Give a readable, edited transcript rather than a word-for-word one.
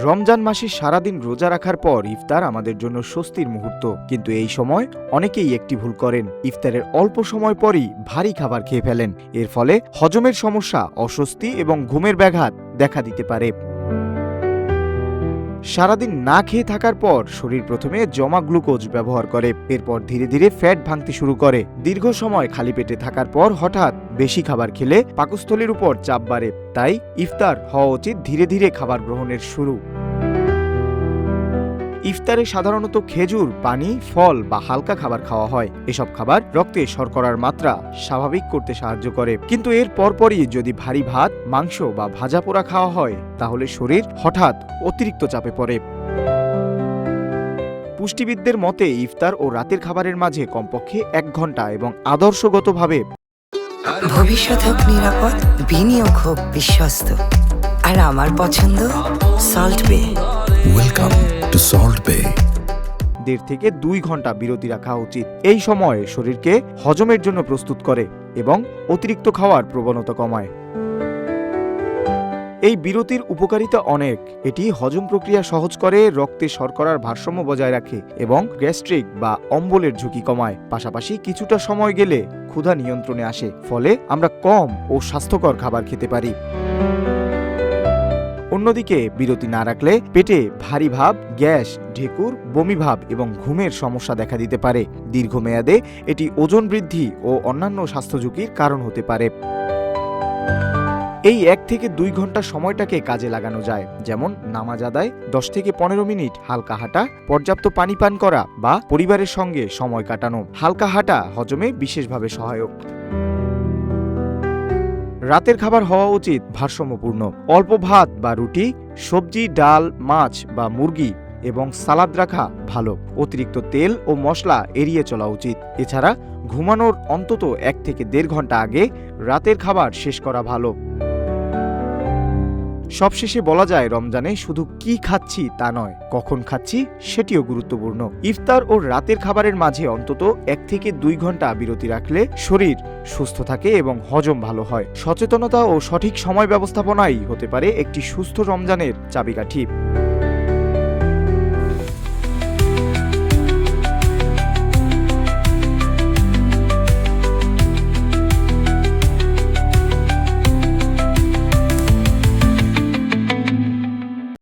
রমজান মাসে সারাদিন রোজা রাখার পর ইফতার আমাদের জন্য স্বস্তির মুহূর্ত, কিন্তু এই সময় অনেকেই একটি ভুল করেন। ইফতারের অল্প সময় পরই ভারী খাবার খেয়ে ফেলেন। এর ফলে হজমের সমস্যা, অস্বস্তি এবং ঘুমের ব্যাঘাত দেখা দিতে পারে। সারাদিন না খেয়ে থাকার পর শরীর প্রথমে জমা গ্লুকোজ ব্যবহার করে, এরপর ধীরে ধীরে ফ্যাট ভাঙতে শুরু করে। দীর্ঘ সময় খালি পেটে থাকার পর হঠাৎ বেশি খাবার খেলে পাকস্থলীর উপর চাপ বাড়ে। তাই ইফতার হওয়া উচিত ধীরে ধীরে খাবার গ্রহণের শুরু। ইফতারে সাধারণত খেজুর, পানি, ফল বা হালকা খাবার খাওয়া হয়। এসব খাবার রক্তে শর্করার মাত্রা স্বাভাবিক করতে সাহায্য করে, কিন্তু এর পরপরই যদি ভারী ভাত, মাংস বা ভাজা পোড়া খাওয়া হয় তাহলে শরীর হঠাৎ অতিরিক্ত চাপে পড়ে। পুষ্টিবিদদের মতে ইফতার ও রাতের খাবারের মাঝে কমপক্ষে 1 ঘন্টা এবং আদর্শগতভাবে ভবিষ্যৎ হোক নিরাপদ, বিনিয়োগ হোক বিশ্বস্ত, আর আমার পছন্দ সল্ট বে। ওয়েলকাম টু সল্ট বে। 1.5 থেকে 2 ঘন্টা বিরতি রাখা উচিত। এই সময় শরীরকে হজমের জন্য প্রস্তুত করে এবং অতিরিক্ত খাওয়ার প্রবণতা কমায়। এই বিরতির উপকারিতা অনেক। এটি হজম প্রক্রিয়া সহজ করে, রক্তে শর্করার ভারসাম্য বজায় রাখে এবং গ্যাস্ট্রিক বা অম্বলের ঝুঁকি কমায়। পাশাপাশি কিছুটা সময় গেলে ক্ষুধা নিয়ন্ত্রণে আসে, ফলে আমরা কম ও স্বাস্থ্যকর খাবার খেতে পারি। অন্যদিকে বিরতি না রাখলে পেটে ভারী ভাব, গ্যাস, ঢেকুর, বমি ভাব এবং ঘুমের সমস্যা দেখা দিতে পারে। দীর্ঘমেয়াদে এটি ওজন বৃদ্ধি ও অন্যান্য স্বাস্থ্য ঝুঁকির কারণ হতে পারে। এই 1 থেকে 2 ঘন্টা সময়টাকে কাজে লাগানো যায়, যেমন নামাজ আদায়, 10 থেকে 15 মিনিট হালকা হাঁটা, পর্যাপ্ত পানি পান করা বা পরিবারের সঙ্গে সময় কাটানো। হালকা হাঁটা হজমে বিশেষভাবে সহায়ক। রাতের খাবার হওয়া উচিত ভারসাম্যপূর্ণ। অল্প ভাত বা রুটি, সবজি, ডাল, মাছ বা মুরগি এবং সালাদ রাখা ভালো। অতিরিক্ত তেল ও মশলা এড়িয়ে চলা উচিত। এছাড়া ঘুমানোর অন্তত 1 থেকে 1.5 ঘন্টা আগে রাতের খাবার শেষ করা ভালো। সবশেষে বলা যায়, রমজানে শুধু কি খাচ্ছি তা নয়, কখন খাচ্ছি সেটিও গুরুত্বপূর্ণ। ইফতার ও রাতের খাবারের মাঝে অন্তত 1 থেকে 2 ঘন্টা বিরতি রাখলে শরীর সুস্থ থাকে এবং হজম ভালো হয়। সচেতনতা ও সঠিক সময় ব্যবস্থাপনাই হতে পারে একটি সুস্থ রমজানের চাবিকাঠি।